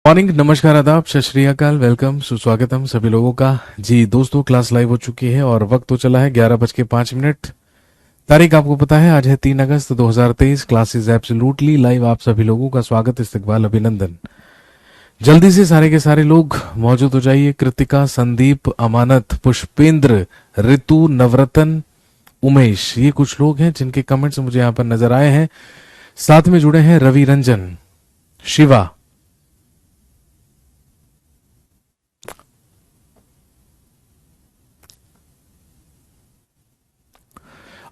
Morning, नमस्कार, आदाब, सत श्री अकाल, वेलकम, सुस्वागतम सभी लोगों का। जी दोस्तों, क्लास लाइव हो चुकी है और वक्त तो चला है 11:05। तारीख आपको पता है, आज है 3 अगस्त 2023। Classes absolutely live. आप सभी लोगों का स्वागत, इस्तकबाल, अभिनंदन। जल्दी से सारे के सारे लोग मौजूद हो जाइए। कृतिका, संदीप, अमानत, पुष्पेंद्र, ऋतु, नवरतन, उमेश, ये कुछ लोग हैं जिनके कमेंट्स मुझे यहाँ पर नजर आए हैं। साथ में जुड़े हैं रवि रंजन, शिवा।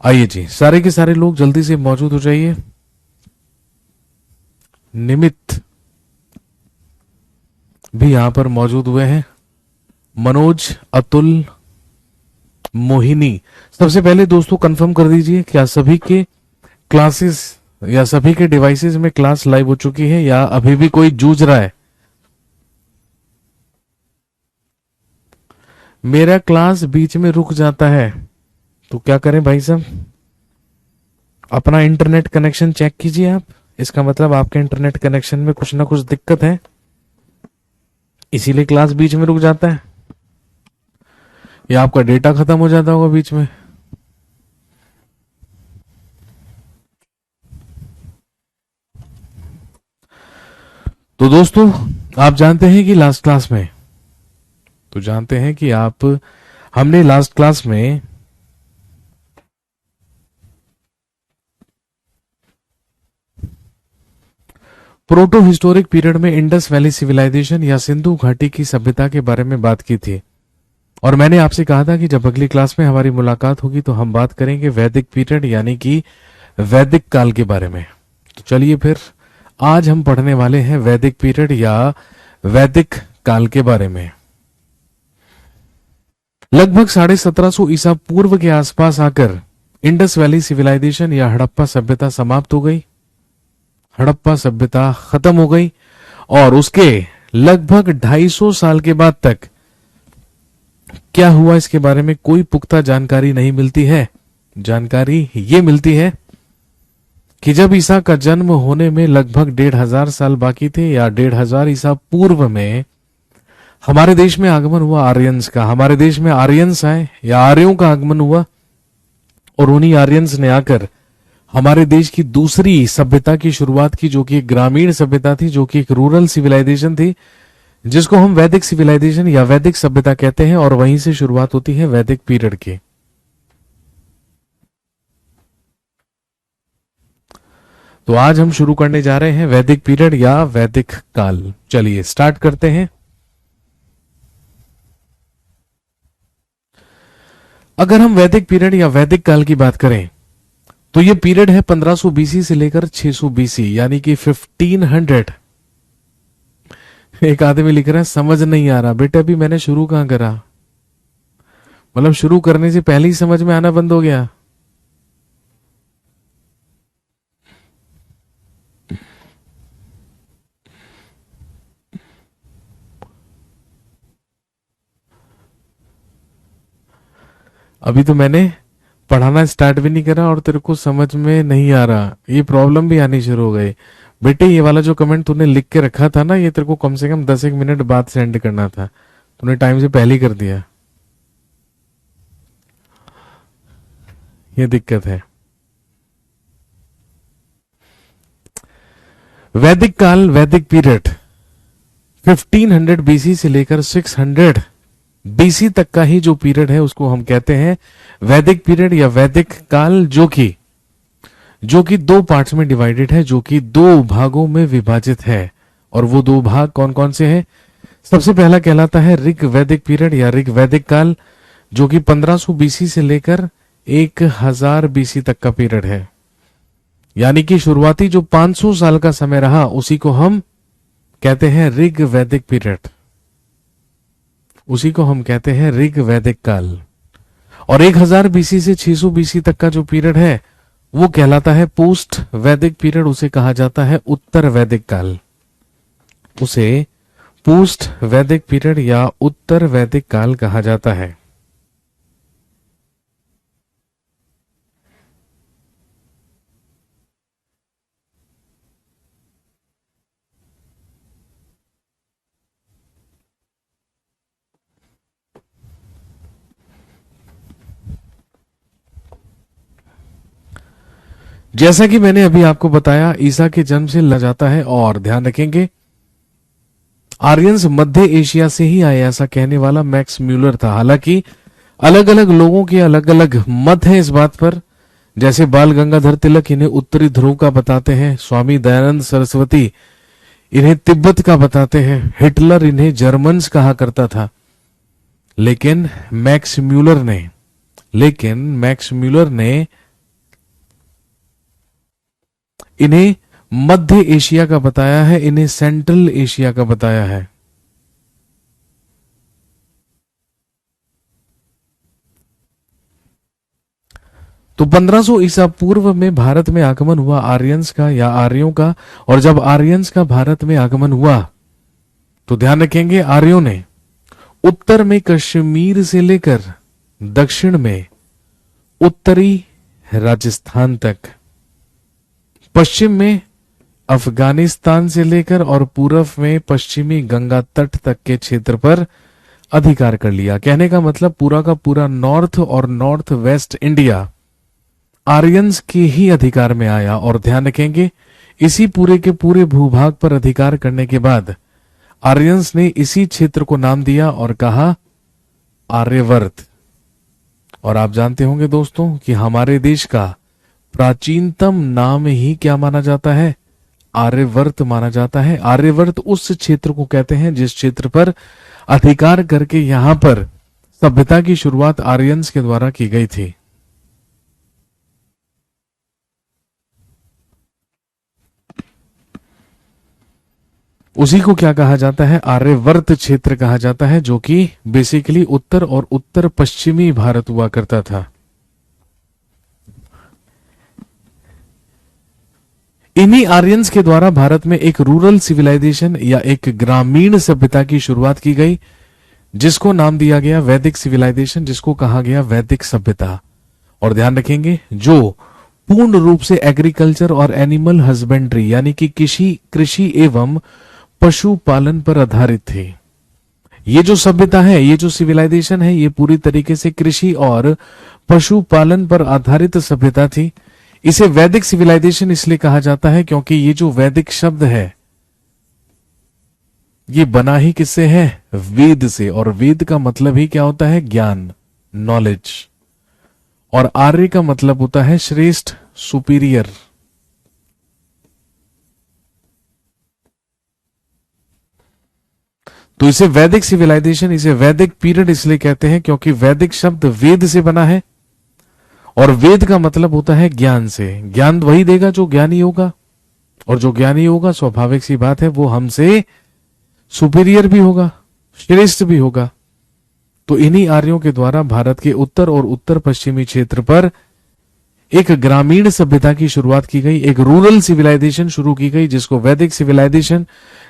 आइए जी, सारे के सारे लोग जल्दी से मौजूद हो जाइए। निमित भी यहां पर मौजूद हुए हैं। मनोज, अतुल, मोहिनी। सबसे पहले दोस्तों कंफर्म कर दीजिए, क्या सभी के क्लासेस या सभी के डिवाइसेस में क्लास लाइव हो चुकी है या अभी भी कोई जूझ रहा है? मेरा क्लास बीच में रुक जाता है तो क्या करें भाई साहब? अपना इंटरनेट कनेक्शन चेक कीजिए आप। इसका मतलब आपके इंटरनेट कनेक्शन में कुछ ना कुछ दिक्कत है, इसीलिए क्लास बीच में रुक जाता है, या आपका डेटा खत्म हो जाता होगा बीच में। तो दोस्तों, आप जानते हैं कि लास्ट क्लास में तो जानते हैं कि आप हमने लास्ट क्लास में प्रोटो हिस्टोरिक पीरियड में इंडस वैली सिविलाइजेशन या सिंधु घाटी की सभ्यता के बारे में बात की थी। और मैंने आपसे कहा था कि जब अगली क्लास में हमारी मुलाकात होगी तो हम बात करेंगे वैदिक पीरियड यानी कि वैदिक काल के बारे में। तो चलिए फिर, आज हम पढ़ने वाले हैं वैदिक पीरियड या वैदिक काल के बारे में। लगभग 1750 ईसा पूर्व के आसपास आकर इंडस वैली सिविलाइजेशन या हड़प्पा सभ्यता समाप्त हो गई। हड़प्पा सभ्यता खत्म हो गई और उसके लगभग 250 साल के बाद तक क्या हुआ इसके बारे में कोई पुख्ता जानकारी नहीं मिलती है। जानकारी ये मिलती है कि जब ईसा का जन्म होने में लगभग 1500 साल बाकी थे या 1500 ईसा पूर्व में हमारे देश में आगमन हुआ आर्यंस का। हमारे देश में आर्यंस आए या आर्यों का आगमन हुआ और उन्हीं आर्यंस ने आकर हमारे देश की दूसरी सभ्यता की शुरुआत की, जो कि एक ग्रामीण सभ्यता थी, जो कि एक रूरल सिविलाइजेशन थी, जिसको हम वैदिक सिविलाइजेशन या वैदिक सभ्यता कहते हैं। और वहीं से शुरुआत होती है वैदिक पीरियड की। तो आज हम शुरू करने जा रहे हैं वैदिक पीरियड या वैदिक काल। चलिए स्टार्ट करते हैं। अगर हम वैदिक पीरियड या वैदिक काल की बात करें तो ये पीरियड है 1500 बीसी से लेकर 600 बीसी, यानी कि 1500। एक आदमी लिख रहा है समझ नहीं आ रहा। बेटा अभी मैंने शुरू कहां करा? मतलब शुरू करने से पहले ही समझ में आना बंद हो गया? अभी तो मैंने पढ़ाना स्टार्ट भी नहीं करा और तेरे को समझ में नहीं आ रहा, ये प्रॉब्लम भी आनी शुरू हो गई। बेटे ये वाला जो कमेंट तूने लिख के रखा था ना, ये तेरे को कम से कम 10 एक मिनट बाद सेंड करना था, तूने टाइम से पहले ही कर दिया। ये दिक्कत है। वैदिक काल, वैदिक पीरियड 1500 बीसी से लेकर 600 बीसी तक का ही जो पीरियड है उसको हम कहते हैं वैदिक पीरियड या वैदिक काल, जो कि दो पार्ट्स में डिवाइडेड है, जो कि दो भागों में विभाजित है। और वो दो भाग कौन कौन से हैं? सबसे पहला कहलाता है ऋग वैदिक पीरियड या ऋग वैदिक काल, जो कि 1500 बीसी से लेकर 1000 बीसी तक का पीरियड है। यानी कि शुरुआती जो 500 साल का समय रहा उसी को हम कहते हैं ऋग वैदिक पीरियड, उसी को हम कहते हैं ऋग वैदिक काल। और 1000 बीसी से 600 बीसी तक का जो पीरियड है वो कहलाता है पोस्ट वैदिक पीरियड, उसे कहा जाता है उत्तर वैदिक काल। उसे पोस्ट वैदिक पीरियड या उत्तर वैदिक काल कहा जाता है। जैसा कि मैंने अभी आपको बताया, ईसा के जन्म से ला जाता है, और ध्यान रखेंगे आर्यंस मध्य एशिया से ही आए, ऐसा कहने वाला मैक्स म्यूलर था। हालांकि अलग अलग लोगों के अलग अलग मत हैं इस बात पर। जैसे बाल गंगाधर तिलक इन्हें उत्तरी ध्रुव का बताते हैं, स्वामी दयानंद सरस्वती इन्हें तिब्बत का बताते हैं, हिटलर इन्हें जर्मन्स कहा करता था। लेकिन मैक्स म्यूलर ने इन्हें मध्य एशिया का बताया है, इन्हें सेंट्रल एशिया का बताया है। तो 1500 ईसा पूर्व में भारत में आगमन हुआ आर्यंस का या आर्यों का। और जब आर्यंस का भारत में आगमन हुआ तो ध्यान रखेंगे आर्यों ने उत्तर में कश्मीर से लेकर दक्षिण में उत्तरी राजस्थान तक, पश्चिम में अफगानिस्तान से लेकर और पूर्व में पश्चिमी गंगा तट तक के क्षेत्र पर अधिकार कर लिया। कहने का मतलब पूरा का पूरा नॉर्थ और नॉर्थ वेस्ट इंडिया आर्यंस के ही अधिकार में आया। और ध्यान रखेंगे इसी पूरे के पूरे भूभाग पर अधिकार करने के बाद आर्यंस ने इसी क्षेत्र को नाम दिया और कहा आर्यवर्त। और आप जानते होंगे दोस्तों कि हमारे देश का प्राचीनतम नाम ही क्या माना जाता है? आर्यवर्त माना जाता है। आर्यवर्त उस क्षेत्र को कहते हैं जिस क्षेत्र पर अधिकार करके यहां पर सभ्यता की शुरुआत आर्यंस के द्वारा की गई थी। उसी को क्या कहा जाता है? आर्यवर्त क्षेत्र कहा जाता है, जो कि बेसिकली उत्तर और उत्तर पश्चिमी भारत हुआ करता था। इन्हीं आर्यंस के द्वारा भारत में एक रूरल सिविलाइजेशन या एक ग्रामीण सभ्यता की शुरुआत की गई, जिसको नाम दिया गया वैदिक सिविलाइजेशन, जिसको कहा गया वैदिक सभ्यता। और ध्यान रखेंगे जो पूर्ण रूप से एग्रीकल्चर और एनिमल हस्बेंड्री यानी कि कृषि एवं पशुपालन पर आधारित थे। ये जो सभ्यता है, ये जो सिविलाइजेशन है, ये पूरी तरीके से कृषि और पशुपालन पर आधारित सभ्यता थी। इसे वैदिक सिविलाइजेशन इसलिए कहा जाता है क्योंकि ये जो वैदिक शब्द है ये बना ही किससे है? वेद से। और वेद का मतलब ही क्या होता है? ज्ञान, नॉलेज। और आर्य का मतलब होता है श्रेष्ठ, सुपीरियर। तो इसे वैदिक सिविलाइजेशन, इसे वैदिक पीरियड इसलिए कहते हैं क्योंकि वैदिक शब्द वेद से बना है और वेद का मतलब होता है ज्ञान से। ज्ञान वही देगा जो ज्ञानी होगा, और जो ज्ञानी होगा स्वाभाविक सी बात है वो हमसे सुपीरियर भी होगा, श्रेष्ठ भी होगा। तो इन्हीं आर्यों के द्वारा भारत के उत्तर और उत्तर पश्चिमी क्षेत्र पर एक ग्रामीण सभ्यता की शुरुआत की गई, एक रूरल सिविलाइजेशन शुरू की गई, जिसको वैदिक सिविलाइजेशन,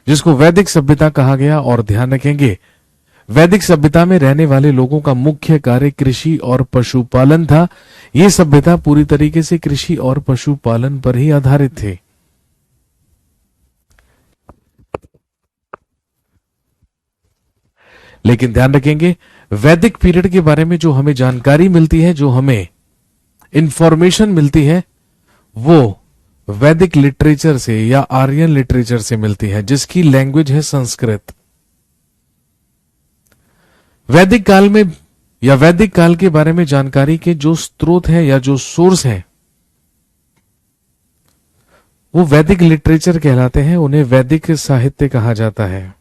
जिसको वैदिक सभ्यता कहा गया। और ध्यान रखेंगे वैदिक सभ्यता में रहने वाले लोगों का मुख्य कार्य कृषि और पशुपालन था। यह सभ्यता पूरी तरीके से कृषि और पशुपालन पर ही आधारित थी। लेकिन ध्यान रखेंगे वैदिक पीरियड के बारे में जो हमें जानकारी मिलती है, जो हमें इंफॉर्मेशन मिलती है, वो वैदिक लिटरेचर से या आर्यन लिटरेचर से मिलती है, जिसकी लैंग्वेज है संस्कृत। वैदिक काल में या वैदिक काल के बारे में जानकारी के जो स्रोत है या जो सोर्स है वो वैदिक लिटरेचर कहलाते हैं, उन्हें वैदिक साहित्य कहा जाता है।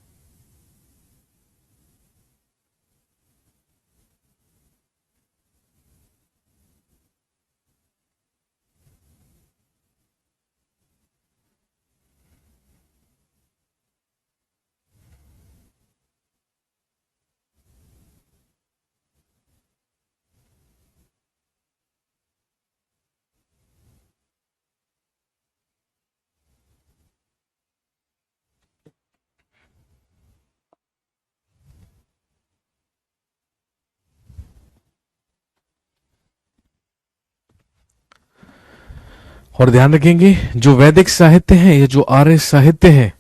और ध्यान रखेंगे जो वैदिक साहित्य है, ये जो आर्य साहित्य है,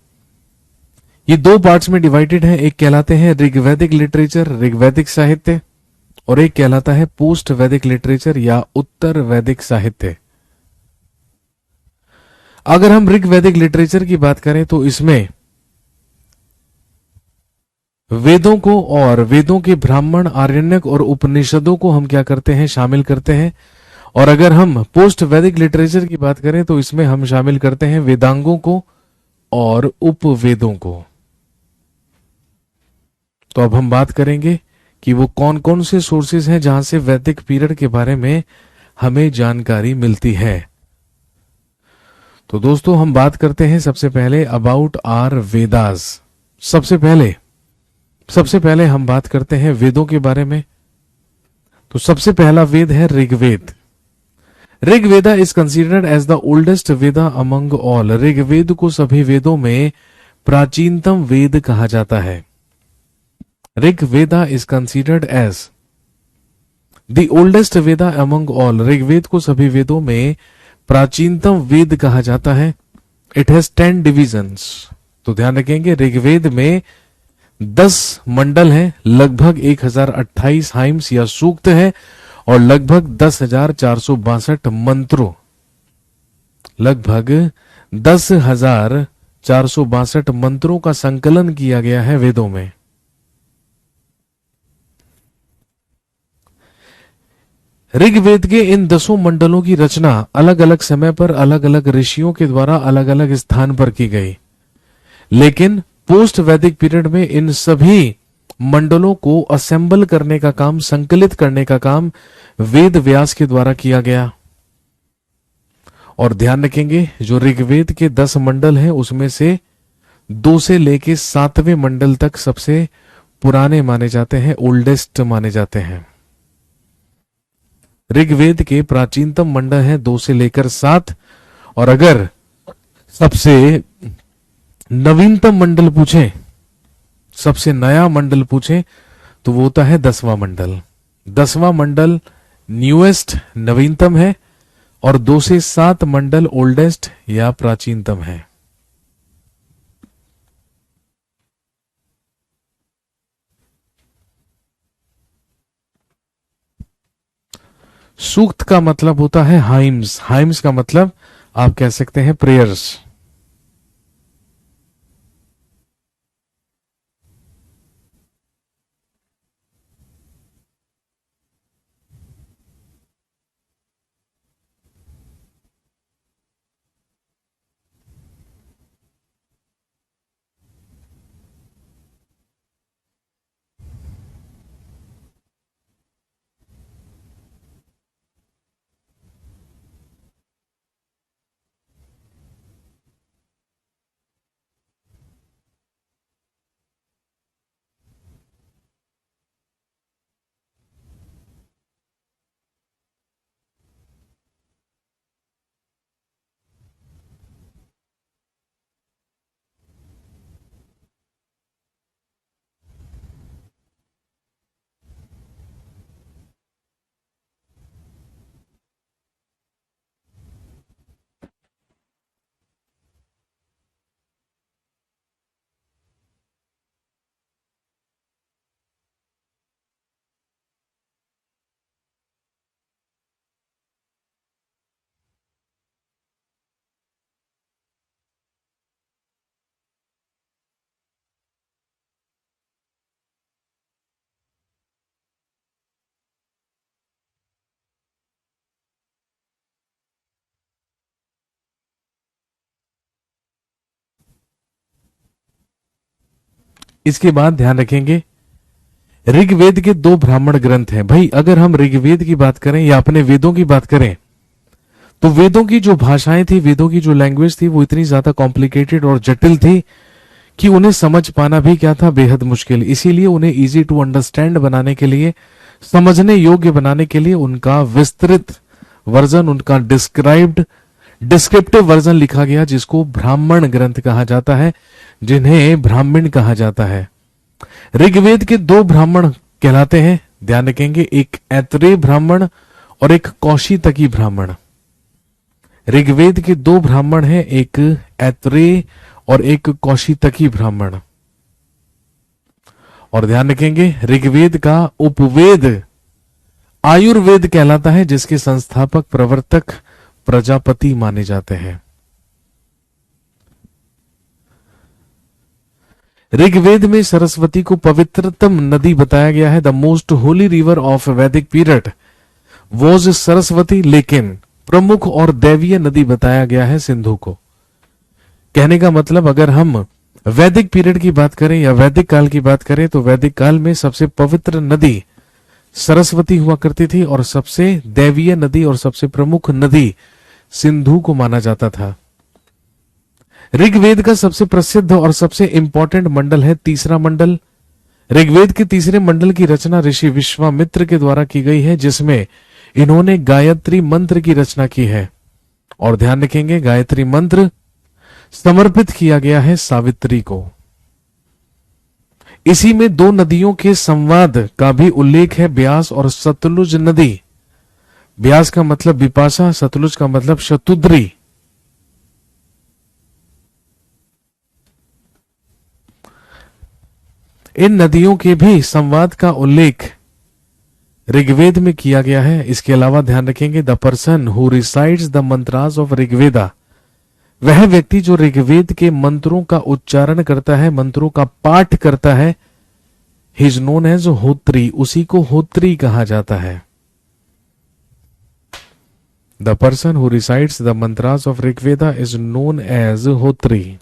ये दो पार्ट्स में डिवाइडेड है। एक कहलाते हैं ऋग्वैदिक लिटरेचर, ऋग्वैदिक साहित्य, और एक कहलाता है पोस्ट वैदिक लिटरेचर या उत्तर वैदिक साहित्य। अगर हम ऋग वैदिक लिटरेचर की बात करें तो इसमें वेदों को और वेदों के ब्राह्मण, आरण्यक और उपनिषदों को हम क्या करते हैं, शामिल करते हैं। और अगर हम पोस्ट वैदिक लिटरेचर की बात करें तो इसमें हम शामिल करते हैं वेदांगों को और उपवेदों को। तो अब हम बात करेंगे कि वो कौन कौन से सोर्सेज हैं जहां से वैदिक पीरियड के बारे में हमें जानकारी मिलती है। तो दोस्तों हम बात करते हैं सबसे पहले अबाउट आर वेदास। सबसे पहले हम बात करते हैं वेदों के बारे में। तो सबसे पहला वेद है Rigveda. Rigveda is considered as the oldest Veda among all. Rigveda को सभी वेदों में प्राचीनतम वेद कहा जाता है। Rigveda is considered as the oldest Veda among all. Rigveda को सभी वेदों में प्राचीनतम वेद कहा जाता है। It has 10 divisions. तो ध्यान रखेंगे ऋग्वेद में 10 मंडल हैं, लगभग 1028 हाइम्स या सूक्त है और लगभग 10,462 मंत्रों, लगभग 10,462 मंत्रों का संकलन किया गया है वेदों में। ऋग्वेद के इन 10 मंडलों की रचना अलग अलग समय पर अलग अलग ऋषियों के द्वारा अलग अलग स्थान पर की गई, लेकिन पोस्ट वैदिक पीरियड में इन सभी मंडलों को असेंबल करने का काम, संकलित करने का काम वेद व्यास के द्वारा किया गया। और ध्यान रखेंगे जो ऋग्वेद के 10 मंडल हैं उसमें से 2 से लेके 7वें मंडल तक सबसे पुराने माने जाते हैं, ओल्डेस्ट माने जाते हैं। ऋग्वेद के प्राचीनतम मंडल है 2 से लेकर 7, और अगर सबसे नवीनतम मंडल पूछे, सबसे नया मंडल पूछे तो वो होता है 10वां मंडल। 10वां मंडल न्यूएस्ट, नवीनतम है, और 2 से 7 मंडल ओल्डेस्ट या प्राचीनतम है। सूक्त का मतलब होता है हाइम्स। हाइम्स का मतलब आप कह सकते हैं प्रेयर्स। इसके बाद ध्यान रखेंगे ऋग्वेद के 2 ब्राह्मण ग्रंथ हैं। भाई अगर हम ऋग्वेद की बात करें या अपने वेदों की बात करें तो वेदों की जो भाषाएं थी, वेदों की जो लैंग्वेज थी वो इतनी ज्यादा कॉम्प्लिकेटेड और जटिल थी कि उन्हें समझ पाना भी क्या था, बेहद मुश्किल। इसीलिए उन्हें इजी टू अंडरस्टैंड बनाने के लिए, समझने योग्य बनाने के लिए उनका विस्तृत वर्जन, उनका डिस्क्रिप्टिव वर्जन लिखा गया, जिसको ब्राह्मण ग्रंथ कहा जाता है, जिन्हें ब्राह्मण कहा जाता है। ऋग्वेद के 2 ब्राह्मण कहलाते हैं, ध्यान रखेंगे, एक ऐत्रेय ब्राह्मण और एक कौशितकी ब्राह्मण। ऋग्वेद के 2 ब्राह्मण हैं, एक ऐत्रेय और एक कौशितकी ब्राह्मण। और ध्यान रखेंगे ऋग्वेद का उपवेद आयुर्वेद कहलाता है, जिसके संस्थापक प्रवर्तक प्रजापति माने जाते हैं। ऋग्वेद में सरस्वती को पवित्रतम नदी बताया गया है। The most Holi river of वैदिक पीरियड वॉज सरस्वती, लेकिन प्रमुख और दैवीय नदी बताया गया है सिंधु को। कहने का मतलब अगर हम वैदिक पीरियड की बात करें या वैदिक काल की बात करें तो वैदिक काल में सबसे पवित्र नदी सरस्वती हुआ करती थी और सबसे दैवीय नदी और सबसे प्रमुख नदी सिंधु को माना जाता था। ऋग्वेद का सबसे प्रसिद्ध और सबसे इंपॉर्टेंट मंडल है तीसरा मंडल। ऋग्वेद के तीसरे मंडल की रचना ऋषि विश्वामित्र के द्वारा की गई है, जिसमें इन्होंने गायत्री मंत्र की रचना की है। और ध्यान रखेंगे गायत्री मंत्र समर्पित किया गया है सावित्री को। इसी में दो नदियों के संवाद का भी उल्लेख है, ब्यास और सतलुज नदी। ब्यास का मतलब बिपाशा, सतलुज का मतलब शतुद्री। इन नदियों के भी संवाद का उल्लेख ऋग्वेद में किया गया है। इसके अलावा ध्यान रखेंगे the person who resides the mantras of Rigveda, वह व्यक्ति जो ऋग्वेद के मंत्रों का उच्चारण करता है, मंत्रों का पाठ करता है, he is known as Hotri, उसी को होत्री कहा जाता है। The person who resides the mantras of Rigveda is known as Hotri.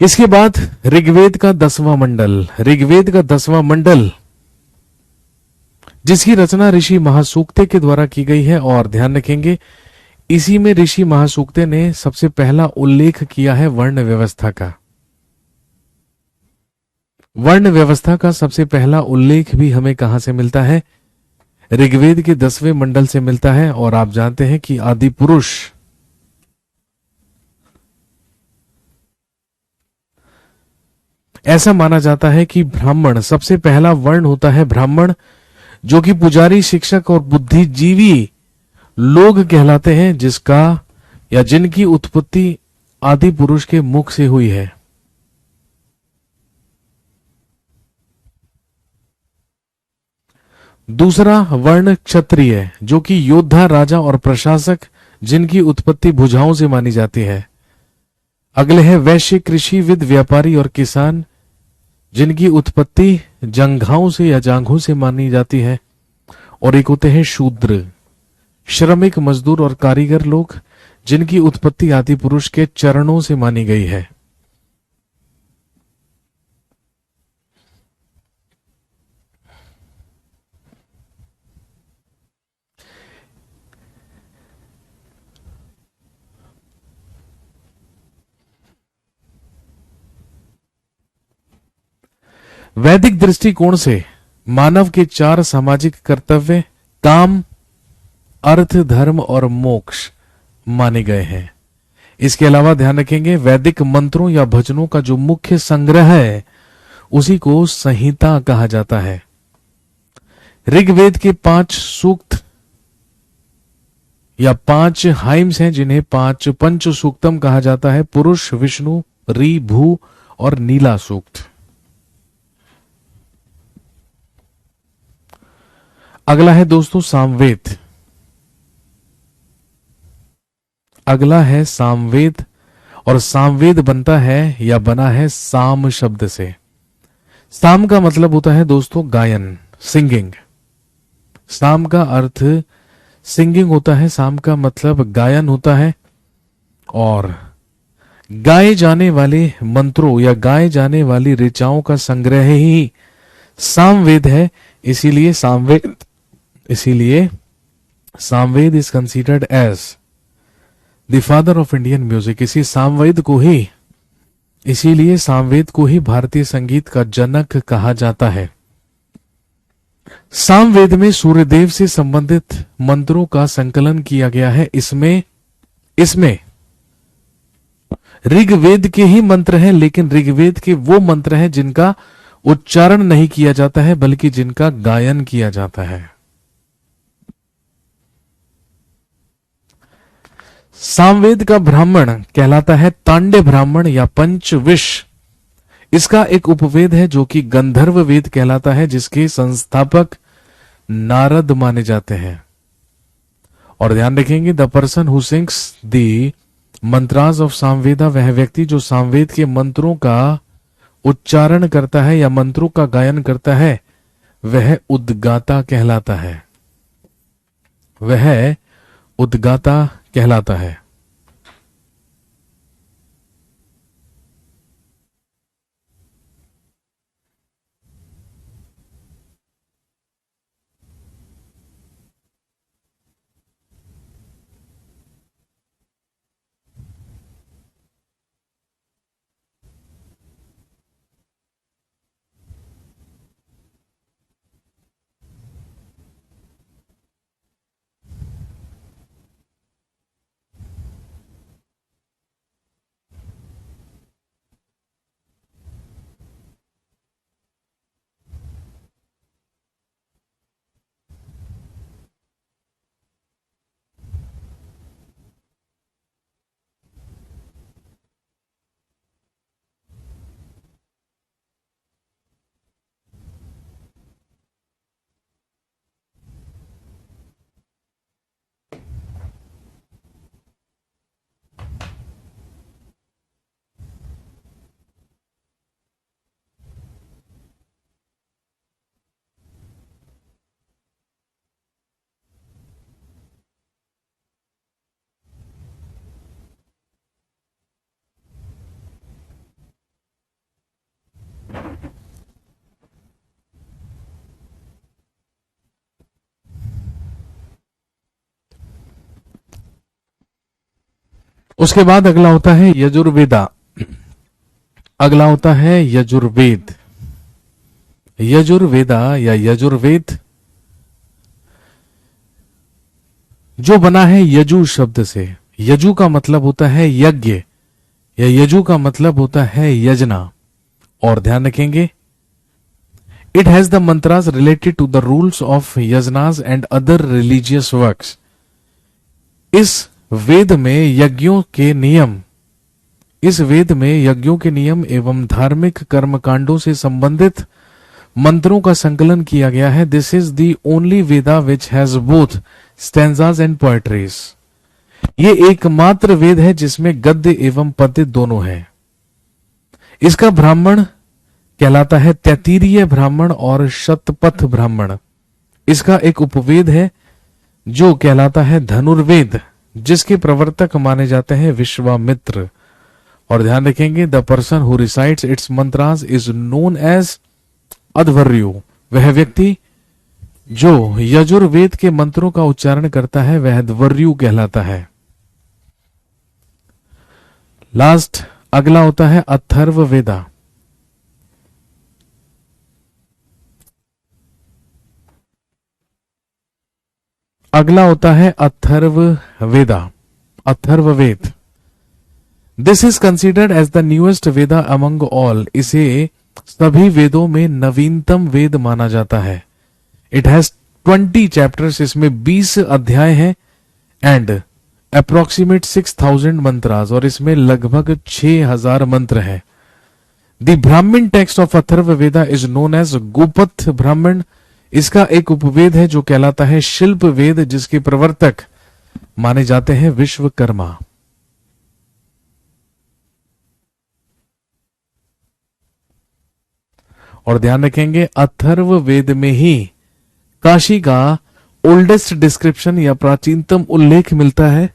इसके बाद ऋग्वेद का 10वां मंडल, ऋग्वेद का 10वां मंडल जिसकी रचना ऋषि महासूक्ते के द्वारा की गई है। और ध्यान रखेंगे इसी में ऋषि महासूक्ते ने सबसे पहला उल्लेख किया है वर्ण व्यवस्था का। वर्ण व्यवस्था का सबसे पहला उल्लेख भी हमें कहां से मिलता है? ऋग्वेद के 10वें मंडल से मिलता है। और आप जानते हैं कि आदि पुरुष ऐसा माना जाता है कि ब्राह्मण सबसे पहला वर्ण होता है, ब्राह्मण, जो कि पुजारी, शिक्षक और बुद्धिजीवी लोग कहलाते हैं, जिसका या जिनकी उत्पत्ति आदि पुरुष के मुख से हुई है। दूसरा वर्ण क्षत्रिय, जो कि योद्धा, राजा और प्रशासक, जिनकी उत्पत्ति भुजाओं से मानी जाती है। अगले है वैश्य, कृषिविद, व्यापारी और किसान, जिनकी उत्पत्ति जंघाओं से या जांघों से मानी जाती है। और एक होते हैं शूद्र, श्रमिक, मजदूर और कारीगर लोग, जिनकी उत्पत्ति आदि पुरुष के चरणों से मानी गई है। वैदिक दृष्टिकोण से मानव के 4 सामाजिक कर्तव्य काम, अर्थ, धर्म और मोक्ष माने गए हैं। इसके अलावा ध्यान रखेंगे वैदिक मंत्रों या भजनों का जो मुख्य संग्रह है उसी को संहिता कहा जाता है। ऋग्वेद के 5 सूक्त या 5 हाइम्स हैं, जिन्हें 5 पंच सूक्तम कहा जाता है, पुरुष, विष्णु, री, भू और नीला सूक्त। अगला है दोस्तों सामवेद। अगला है सामवेद, और सामवेद बनता है या बना है साम शब्द से। साम का मतलब होता है दोस्तों गायन, सिंगिंग। साम का अर्थ सिंगिंग होता है, साम का मतलब गायन होता है। और गाए जाने वाले मंत्रों या गाए जाने वाली ऋचाओं का संग्रह ही सामवेद है। इसीलिए Samaveda is considered as the father of Indian music. इसीलिए सामवेद को ही भारतीय संगीत का जनक कहा जाता है। सामवेद में सूर्यदेव से संबंधित मंत्रों का संकलन किया गया है। इसमें ऋग्वेद के ही मंत्र हैं, लेकिन ऋग्वेद के वो मंत्र हैं जिनका उच्चारण नहीं किया जाता है बल्कि जिनका गायन किया जाता है। सामवेद का ब्राह्मण कहलाता है तांडे ब्राह्मण या पंचविश। इसका एक उपवेद है जो कि गंधर्व वेद कहलाता है, जिसके संस्थापक नारद माने जाते हैं। और ध्यान रखेंगे, the person who sings the mantras of Samaveda, वह व्यक्ति जो सामवेद के मंत्रों का उच्चारण करता है या मंत्रों का गायन करता है, वह उद्गाता कहलाता है। वह उद्गाता कहलाता है। उसके बाद अगला होता है यजुर्वेदा। अगला होता है यजुर्वेद। यजुर्वेदा या यजुर्वेद जो बना है यजु शब्द से। यजु का मतलब होता है यज्ञ या यजु का मतलब होता है यजना। और ध्यान रखेंगे, it has the mantras related to the rules of yajnas and other religious works. इस वेद में यज्ञों के नियम एवं धार्मिक कर्मकांडों से संबंधित मंत्रों का संकलन किया गया है। This is the only Veda which has both stanzas and poetries. ये एकमात्र वेद है जिसमें गद्य एवं पद्य दोनों है। इसका ब्राह्मण कहलाता है तैत्तिरीय ब्राह्मण और शतपथ ब्राह्मण। इसका एक उपवेद है जो कहलाता है धनुर्वेद, जिसके प्रवर्तक माने जाते हैं विश्वामित्र। और ध्यान रखेंगे, the person who recites its mantras is known as Adhvaryu. वह व्यक्ति जो यजुर्वेद के मंत्रों का उच्चारण करता है वह अध्वर्यु कहलाता है। लास्ट अगला होता है अथर्ववेदा। अगला होता है Atharvaveda, Atharvaveda. This is considered as the newest Veda among all. इसे सभी वेदों में नवीनतम वेद माना जाता है। इट हैज 20 चैप्टर्स, इसमें 20 अध्याय हैं एंड अप्रोक्सीमेट 6000 मंत्रास, और इसमें लगभग 6000 मंत्र हैं। The Brahmana text of Atharvaveda is known as Gopatha Brahmana. इसका एक उपवेद है जो कहलाता है शिल्प वेद, जिसके प्रवर्तक माने जाते हैं विश्वकर्मा। और ध्यान रखेंगे, अथर्ववेद में ही काशी का ओल्डेस्ट डिस्क्रिप्शन या प्राचीनतम उल्लेख मिलता है।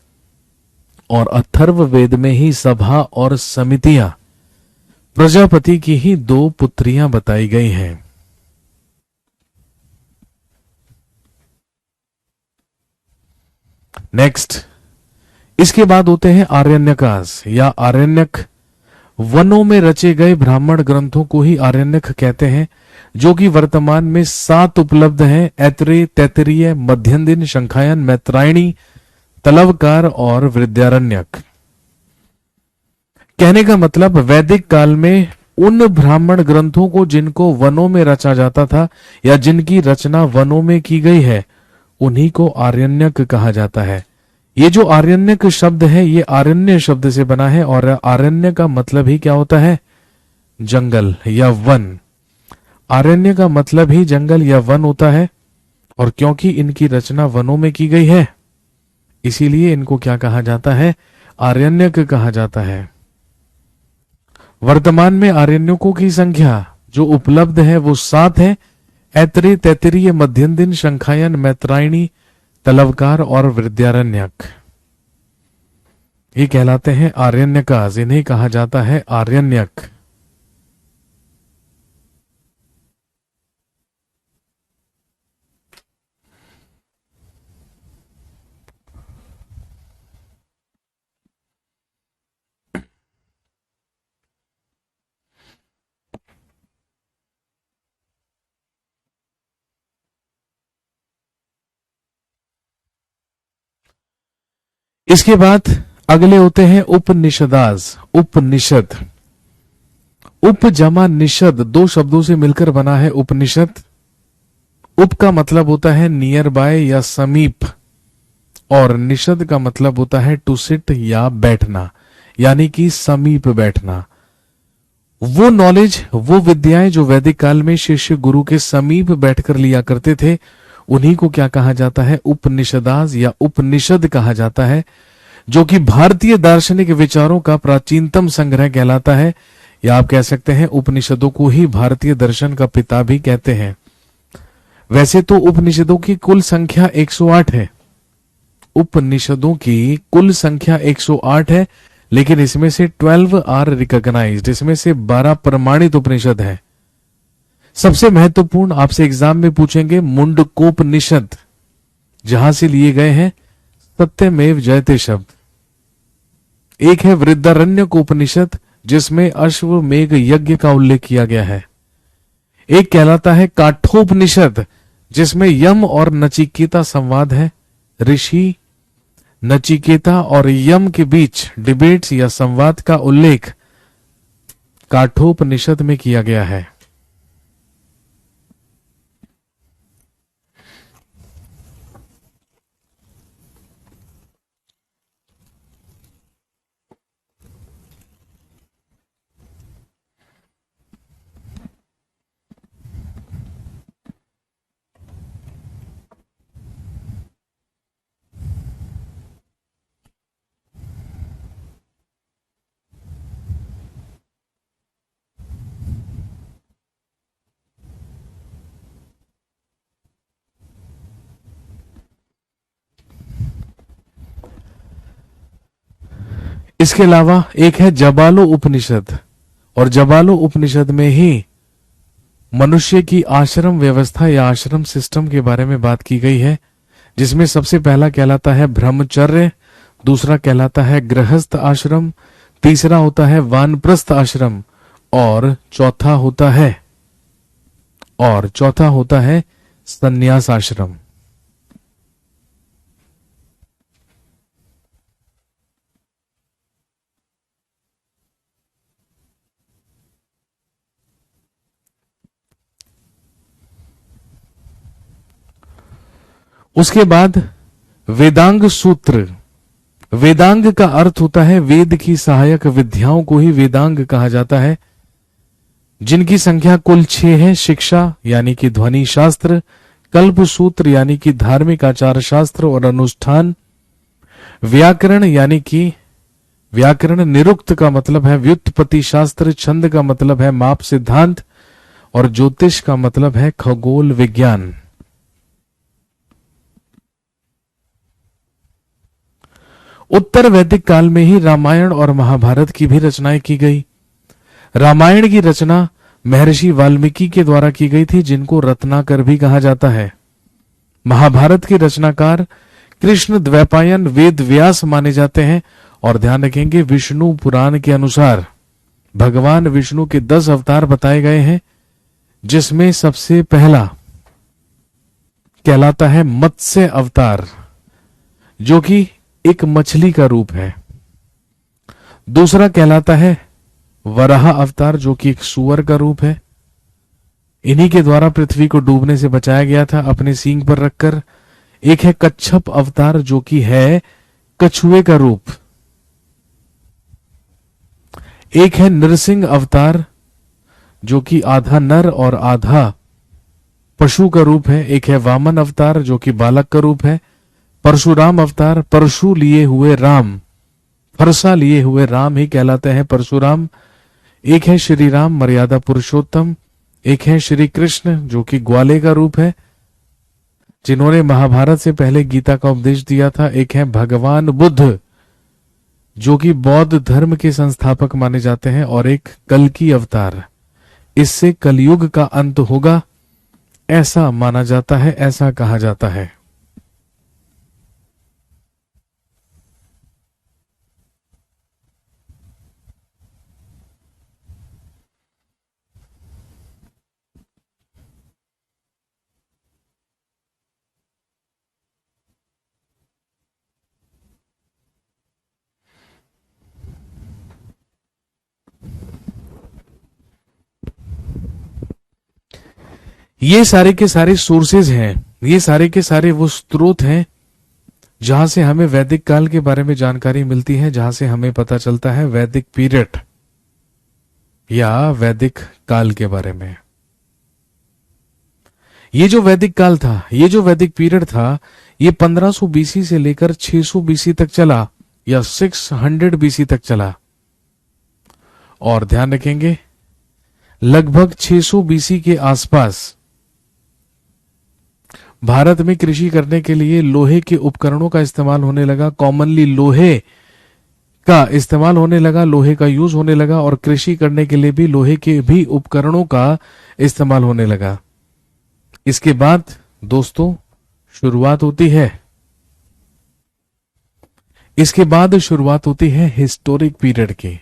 और अथर्व वेद में ही सभा और समितियां प्रजापति की ही दो पुत्रियां बताई गई हैं। नेक्स्ट, इसके बाद होते हैं आरण्यकास या आरण्यक। वनों में रचे गए ब्राह्मण ग्रंथों को ही आरण्यक कहते हैं, जो कि वर्तमान में 7 उपलब्ध हैं: ऐतरेय, तैत्तिरीय, मध्यंदिन, शंखायन, मैत्रायणी, तलवकार और वृद्धारण्यक। कहने का मतलब वैदिक काल में उन ब्राह्मण ग्रंथों को जिनको वनों में रचा जाता था या जिनकी रचना वनों में की गई है, उन्हीं को आरण्यक कहा जाता है। ये जो आरण्यक शब्द है, ये आरण्य शब्द से बना है और आरण्य का मतलब ही क्या होता है? जंगल या वन। आरण्य का मतलब ही जंगल या वन होता है, और क्योंकि इनकी रचना वनों में की गई है, इसीलिए इनको क्या कहा जाता है? आरण्यक कहा जाता है। वर्तमान में आरण्यकों की संख्या जो उपलब्ध है वो 7 है: ऐतरेय, तैत्तिरीय, मध्यंदिन, शंखायन, मैत्रायणी, तलवकार और वृद्धारण्यक। ये कहलाते हैं आरण्यकास, इन्हें कहा जाता है आरण्यक। इसके बाद अगले होते हैं उपनिषदास। उपनिषद, उप जमा निषद, 2 शब्दों से मिलकर बना है उपनिषद। उप का मतलब होता है नियर बाय या समीप, और निषद का मतलब होता है टू सिट या बैठना, यानी कि समीप बैठना। वो नॉलेज, वो विद्याएं जो वैदिक काल में शिष्य गुरु के समीप बैठकर लिया करते थे, उन्हीं को क्या कहा जाता है? उपनिषदास या उपनिषद कहा जाता है, जो कि भारतीय दार्शनिक विचारों का प्राचीनतम संग्रह कहलाता है, या आप कह सकते हैं उपनिषदों को ही भारतीय दर्शन का पिता भी कहते हैं। वैसे तो उपनिषदों की कुल संख्या 108 है। उपनिषदों की कुल संख्या 108 है, लेकिन इसमें से 12 आर रिकॉग्नाइज्ड, इसमें से 12 प्रमाणित उपनिषद है। सबसे महत्वपूर्ण आपसे एग्जाम में पूछेंगे मुंडकोपनिषद, जहां से लिए गए हैं सत्यमेव जयते शब्द। एक है वृद्धारण्यकोपनिषद, जिसमें अश्वमेघ यज्ञ का उल्लेख किया गया है। एक कहलाता है काठोपनिषद, जिसमें यम और नचिकेता संवाद है। ऋषि नचिकेता और यम के बीच डिबेट्स या संवाद का उल्लेख काठोपनिषद में किया गया है। इसके अलावा एक है जबालो उपनिषद, और जबालो उपनिषद में ही मनुष्य की आश्रम व्यवस्था या आश्रम सिस्टम के बारे में बात की गई है, जिसमें सबसे पहला कहलाता है ब्रह्मचर्य, दूसरा कहलाता है गृहस्थ आश्रम, तीसरा होता है वानप्रस्थ आश्रम, और चौथा होता है संन्यास आश्रम। उसके बाद वेदांग सूत्र। वेदांग का अर्थ होता है वेद की सहायक विद्याओं को ही वेदांग कहा जाता है, जिनकी संख्या कुल 6 है। शिक्षा यानी कि ध्वनि शास्त्र, कल्प सूत्र यानी कि धार्मिक आचार शास्त्र और अनुष्ठान, व्याकरण यानी कि व्याकरण, निरुक्त का मतलब है व्युत्पत्ति शास्त्र, छंद का मतलब है माप सिद्धांत, और ज्योतिष का मतलब है खगोल विज्ञान। उत्तर वैदिक काल में ही रामायण और महाभारत की भी रचनाएं की गई। रामायण की रचना महर्षि वाल्मीकि के द्वारा की गई थी, जिनको रत्नाकर भी कहा जाता है। महाभारत के रचनाकार कृष्ण द्वैपायन वेद व्यास माने जाते हैं। और ध्यान रखेंगे, विष्णु पुराण के अनुसार भगवान विष्णु के 10 अवतार बताए गए हैं, जिसमें सबसे पहला कहलाता है मत्स्य अवतार, जो कि एक मछली का रूप है। दूसरा कहलाता है वराह अवतार, जो कि एक सूअर का रूप है। इन्हीं के द्वारा पृथ्वी को डूबने से बचाया गया था अपने सींग पर रखकर। एक है कच्छप अवतार, जो कि है कछुए का रूप। एक है नरसिंह अवतार, जो कि आधा नर और आधा पशु का रूप है। एक है वामन अवतार, जो कि बालक का रूप है। परशुराम अवतार, परशु लिए हुए राम, फरसा लिए हुए राम ही कहलाते हैं परशुराम। एक है श्री राम, मर्यादा पुरुषोत्तम। एक है श्री कृष्ण, जो कि ग्वाले का रूप है, जिन्होंने महाभारत से पहले गीता का उपदेश दिया था। एक है भगवान बुद्ध, जो कि बौद्ध धर्म के संस्थापक माने जाते हैं। और एक कल्कि अवतार, इससे कलयुग का अंत होगा, ऐसा माना जाता है, ऐसा कहा जाता है। ये सारे के सारे सोर्सेज हैं, ये सारे के सारे वो स्रोत हैं जहां से हमें वैदिक काल के बारे में जानकारी मिलती है, जहां से हमें पता चलता है वैदिक पीरियड या वैदिक काल के बारे में। ये जो वैदिक काल था, ये जो वैदिक पीरियड था, ये 1500 बीसी से लेकर 600 बीसी तक चला, या 600 बीसी तक चला। और ध्यान रखेंगे, लगभग 600 बीसी के आसपास भारत में कृषि करने के लिए लोहे के उपकरणों का इस्तेमाल होने लगा। कॉमनली लोहे का इस्तेमाल होने लगा, लोहे का यूज होने लगा, और कृषि करने के लिए भी लोहे के भी उपकरणों का इस्तेमाल होने लगा। इसके बाद दोस्तों शुरुआत होती है, इसके बाद शुरुआत होती है हिस्टोरिक पीरियड की।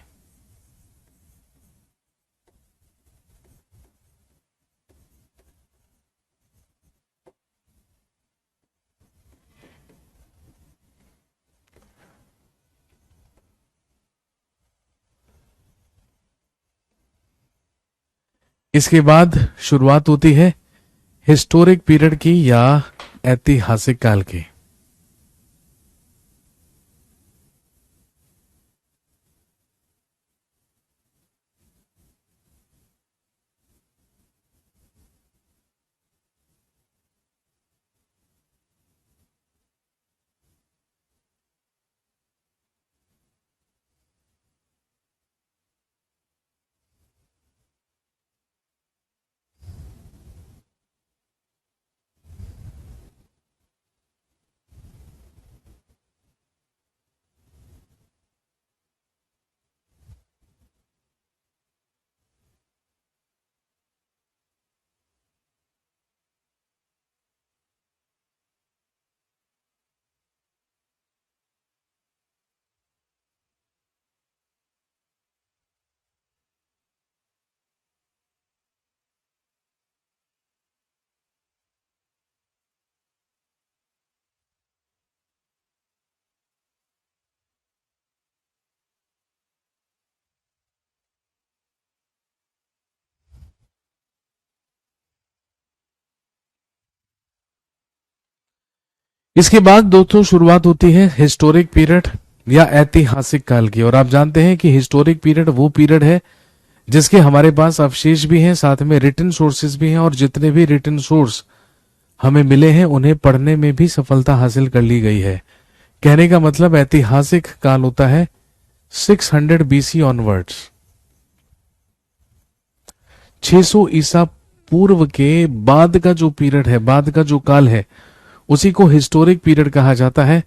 इसके बाद शुरुआत होती है हिस्टोरिक पीरियड की या ऐतिहासिक काल की। इसके बाद दोस्तों शुरुआत होती है हिस्टोरिक पीरियड या ऐतिहासिक काल की। और आप जानते हैं कि हिस्टोरिक पीरियड वो पीरियड है जिसके हमारे पास अवशेष भी हैं, साथ में रिटन सोर्सेज भी हैं, और जितने भी रिटन सोर्स हमें मिले हैं उन्हें पढ़ने में भी सफलता हासिल कर ली गई है। कहने का मतलब ऐतिहासिक काल होता है 600 बीसी ऑनवर्ड्स, 600 ईसा पूर्व के बाद का जो पीरियड है, बाद का जो काल है, उसी को हिस्टोरिक पीरियड कहा जाता है।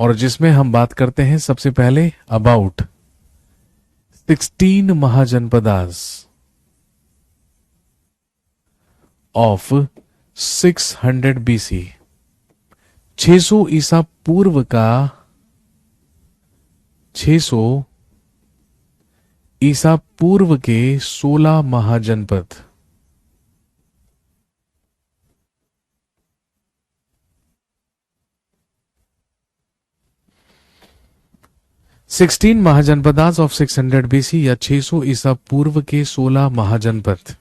और जिसमें हम बात करते हैं सबसे पहले अबाउट 16 महाजनपदास ऑफ 600 बीसी। 600 ईसा पूर्व का 600 ईसा पूर्व के 16 महाजनपद। सिक्सटीन महाजनपदास ऑफ 600 बीसी या 600 ईसा पूर्व के 16 महाजनपद।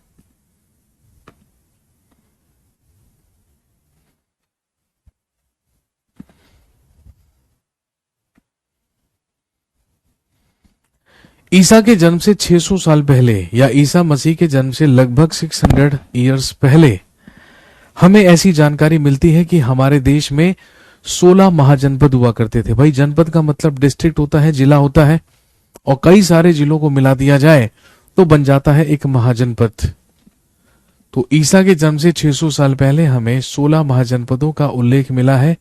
ईसा के जन्म से 600 साल पहले या ईसा मसीह के जन्म से लगभग 600 ईयर्स पहले हमें ऐसी जानकारी मिलती है कि हमारे देश में 16 महाजनपद हुआ करते थे। भाई जनपद का मतलब डिस्ट्रिक्ट होता है, जिला होता है, और कई सारे जिलों को मिला दिया जाए तो बन जाता है एक महाजनपद। तो ईसा के जन्म से 600 साल पहले हमें 16 महाजनपदों का उल्लेख मिला है,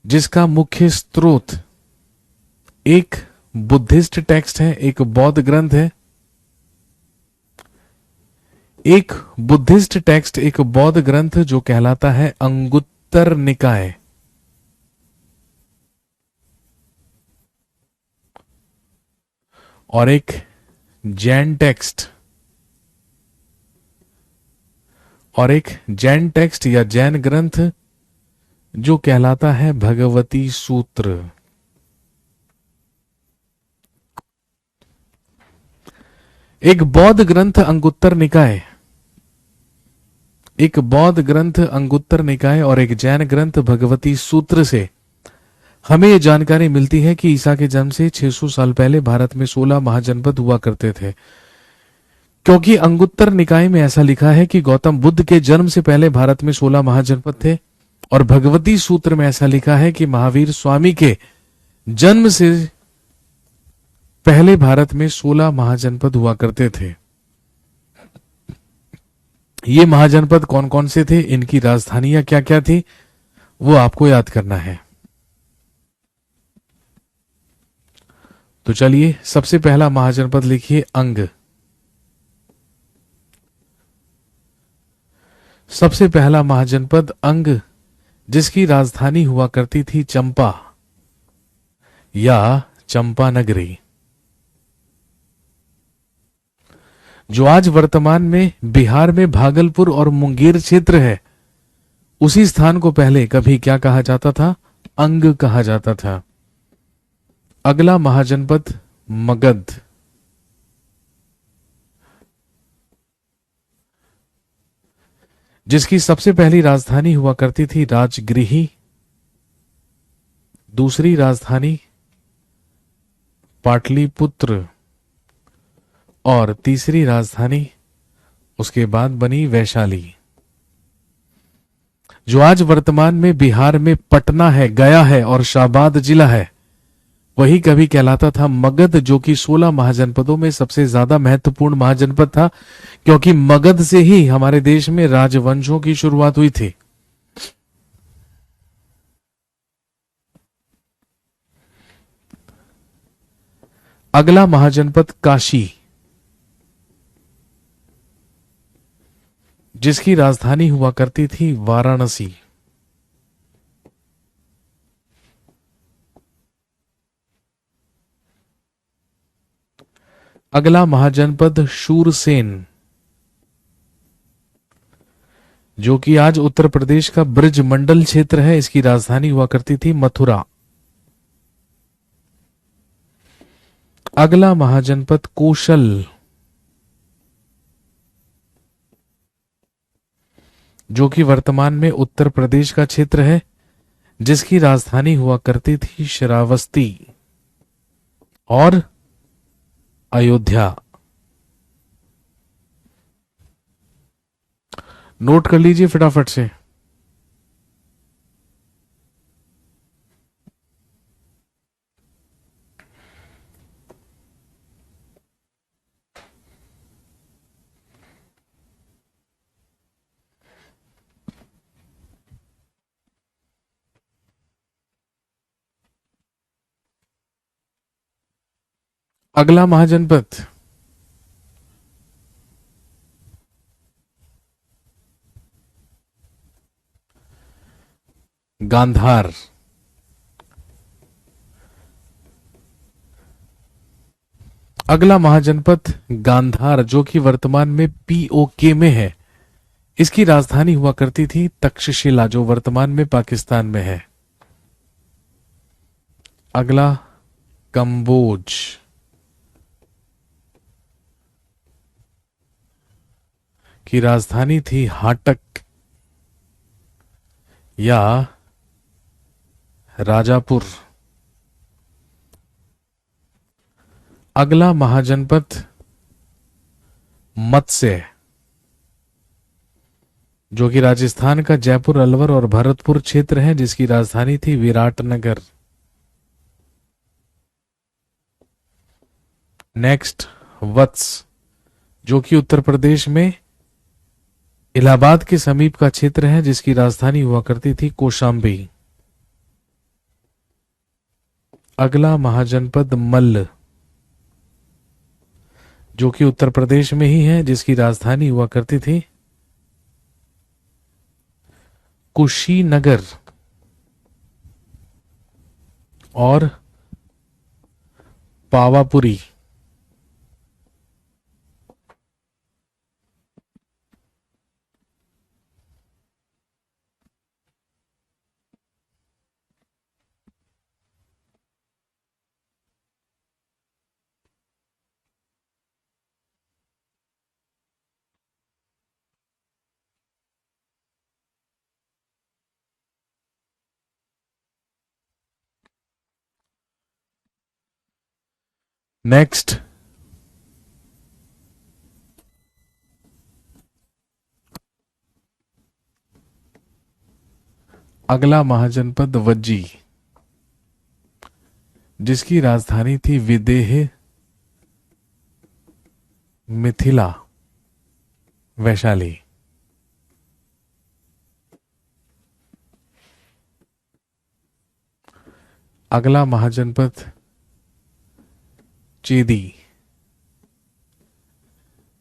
जिसका मुख्य स्रोत एक बुद्धिस्ट टेक्स्ट है, एक बौद्ध ग्रंथ है। एक बुद्धिस्ट टेक्स्ट, एक बौद्ध ग्रंथ जो कहलाता है अंगुत्तर निकाय। और एक जैन टेक्स्ट, और एक जैन टेक्स्ट या जैन ग्रंथ जो कहलाता है भगवती सूत्र। एक बौद्ध ग्रंथ अंगुत्तर निकाय, एक बौद्ध ग्रंथ अंगुत्तर निकाय और एक जैन ग्रंथ भगवती सूत्र से हमें यह जानकारी मिलती है कि ईसा के जन्म से 600 साल पहले भारत में 16 महाजनपद हुआ करते थे। क्योंकि अंगुत्तर निकाय में ऐसा लिखा है कि गौतम बुद्ध के जन्म से पहले भारत में 16 महाजनपद थे, और भगवती सूत्र में ऐसा लिखा है कि महावीर स्वामी के जन्म से पहले भारत में 16 महाजनपद हुआ करते थे। ये महाजनपद कौन कौन से थे, इनकी राजधानियां क्या क्या थी, वो आपको याद करना है। तो चलिए सबसे पहला महाजनपद लिखिए अंग। सबसे पहला महाजनपद अंग, जिसकी राजधानी हुआ करती थी चंपा या चंपा नगरी, जो आज वर्तमान में बिहार में भागलपुर और मुंगेर क्षेत्र है। उसी स्थान को पहले कभी क्या कहा जाता था, अंग कहा जाता था। अगला महाजनपद मगध। जिसकी सबसे पहली राजधानी हुआ करती थी राजगृही, दूसरी राजधानी पाटलिपुत्र, और तीसरी राजधानी उसके बाद बनी वैशाली। जो आज वर्तमान में बिहार में पटना है, गया है और शाबाद जिला है, वही कभी कहलाता था मगध, जो कि 16 महाजनपदों में सबसे ज्यादा महत्वपूर्ण महाजनपद था, क्योंकि मगध से ही हमारे देश में राजवंशों की शुरुआत हुई थी। अगला महाजनपद काशी, जिसकी राजधानी हुआ करती थी वाराणसी। अगला महाजनपद शूरसेन, जो कि आज उत्तर प्रदेश का ब्रज मंडल क्षेत्र है, इसकी राजधानी हुआ करती थी मथुरा। अगला महाजनपद कौशल, जो कि वर्तमान में उत्तर प्रदेश का क्षेत्र है, जिसकी राजधानी हुआ करती थी श्रावस्ती और अयोध्या। नोट कर लीजिए फटाफट से। अगला महाजनपद गांधार। अगला महाजनपद गांधार जो कि वर्तमान में पीओके में है। इसकी राजधानी हुआ करती थी तक्षशिला जो वर्तमान में पाकिस्तान में है। अगला कंबोज। की राजधानी थी हाटक या राजापुर। अगला महाजनपद मत्स्य जो कि राजस्थान का जयपुर, अलवर और भरतपुर क्षेत्र है, जिसकी राजधानी थी विराटनगर। नेक्स्ट वत्स जो कि उत्तर प्रदेश में इलाहाबाद के समीप का क्षेत्र है, जिसकी राजधानी हुआ करती थी कौशाम्बी। अगला महाजनपद मल्ल जो कि उत्तर प्रदेश में ही है, जिसकी राजधानी हुआ करती थी कुशीनगर और पावापुरी। नेक्स्ट अगला महाजनपद वज्जी जिसकी राजधानी थी विदेह, मिथिला, वैशाली। अगला महाजनपद चेदी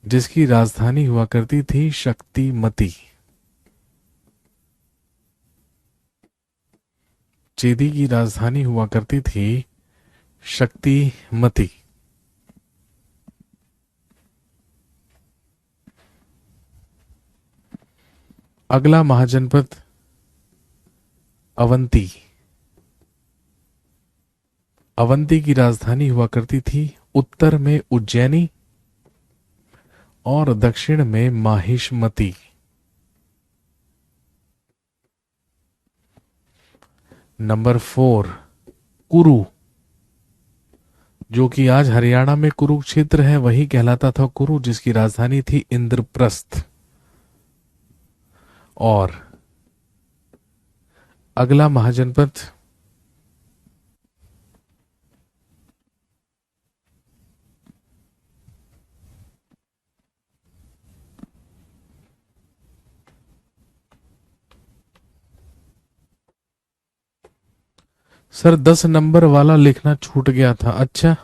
जिसकी राजधानी हुआ करती थी शक्तिमती। चेदी की राजधानी हुआ करती थी शक्तिमती। अगला महाजनपद अवंती। अवंती की राजधानी हुआ करती थी उत्तर में उज्जैनी और दक्षिण में माहिष्मती। नंबर 4 कुरु जो कि आज हरियाणा में कुरुक्षेत्र है, वही कहलाता था कुरु, जिसकी राजधानी थी इंद्रप्रस्थ। और अगला महाजनपद सर 10 नंबर वाला लिखना छूट गया था। अच्छा,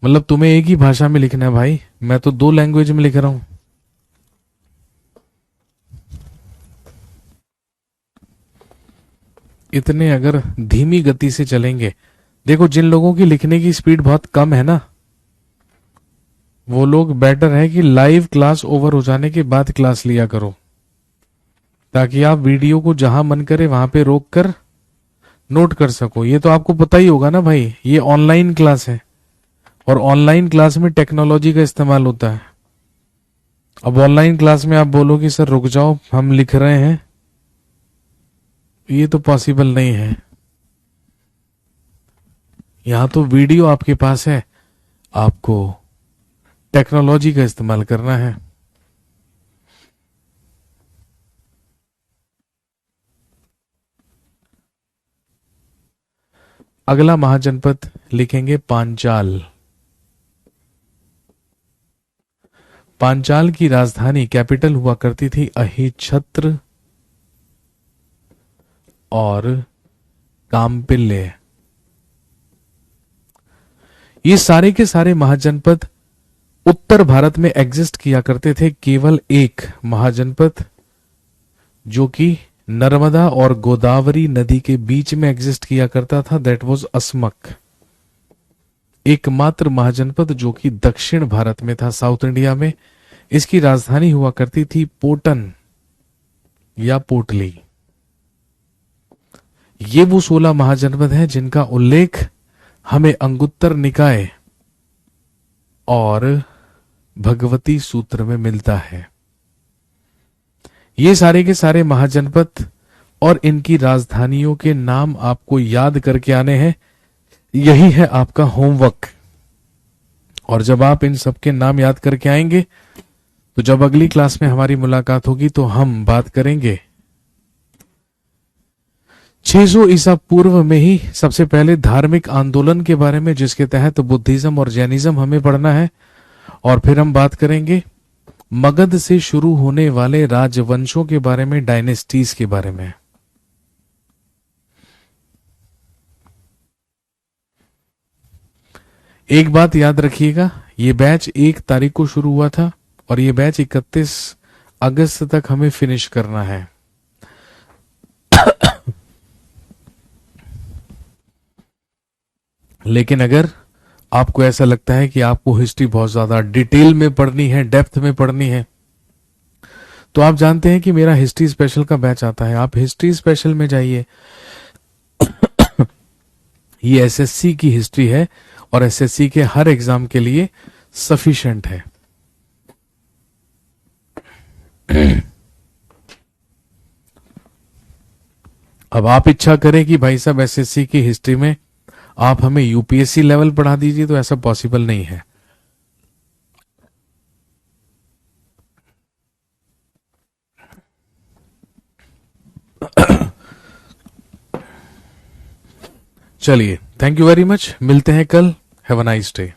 मतलब तुम्हें एक ही भाषा में लिखना है भाई, मैं तो 2 लैंग्वेज में लिख रहा हूं। इतने अगर धीमी गति से चलेंगे, देखो जिन लोगों की लिखने की स्पीड बहुत कम है ना, वो लोग बेटर है कि लाइव क्लास ओवर हो जाने के बाद क्लास लिया करो, ताकि आप वीडियो को जहां मन करे वहां पे रोक कर नोट कर सको। ये तो आपको पता ही होगा ना भाई, ये ऑनलाइन क्लास है और ऑनलाइन क्लास में टेक्नोलॉजी का इस्तेमाल होता है। अब ऑनलाइन क्लास में आप बोलो कि सर रुक जाओ हम लिख रहे हैं, ये तो पॉसिबल नहीं है। यहां तो वीडियो आपके पास है, आपको टेक्नोलॉजी का इस्तेमाल करना है। अगला महाजनपद लिखेंगे पांचाल। पांचाल की राजधानी कैपिटल हुआ करती थी अहिच्छत्र और काम्पिल्य। ये सारे के सारे महाजनपद उत्तर भारत में एग्जिस्ट किया करते थे। केवल एक महाजनपद जो कि नर्मदा और गोदावरी नदी के बीच में एग्जिस्ट किया करता था, दैट वाज असमक। एकमात्र महाजनपद जो कि दक्षिण भारत में था, साउथ इंडिया में। इसकी राजधानी हुआ करती थी पोटन या पोटली। ये वो 16 महाजनपद हैं जिनका उल्लेख हमें अंगुत्तर निकाय और भगवती सूत्र में मिलता है। ये सारे के सारे महाजनपद और इनकी राजधानियों के नाम आपको याद करके आने हैं। यही है आपका होमवर्क। और जब आप इन सबके नाम याद करके आएंगे तो जब अगली क्लास में हमारी मुलाकात होगी तो हम बात करेंगे 600 ईसा पूर्व में ही सबसे पहले धार्मिक आंदोलन के बारे में, जिसके तहत बुद्धिज्म और जैनिज्म हमें पढ़ना है। और फिर हम बात करेंगे मगध से शुरू होने वाले राजवंशों के बारे में, डायनेस्टीज के बारे में। एक बात याद रखिएगा, ये बैच 1 तारीख को शुरू हुआ था और ये बैच 31 अगस्त तक हमें फिनिश करना है। लेकिन अगर आपको ऐसा लगता है कि आपको हिस्ट्री बहुत ज्यादा डिटेल में पढ़नी है, डेप्थ में पढ़नी है, तो आप जानते हैं कि मेरा हिस्ट्री स्पेशल का बैच आता है। आप हिस्ट्री स्पेशल में जाइए। ये एसएससी की हिस्ट्री है और एसएससी के हर एग्जाम के लिए सफिशिएंट है। अब आप इच्छा करें कि भाई साहब एसएससी की हिस्ट्री में आप हमें यूपीएससी लेवल पढ़ा दीजिए, तो ऐसा पॉसिबल नहीं है। चलिए, थैंक यू वेरी मच। मिलते हैं कल। Have a nice day.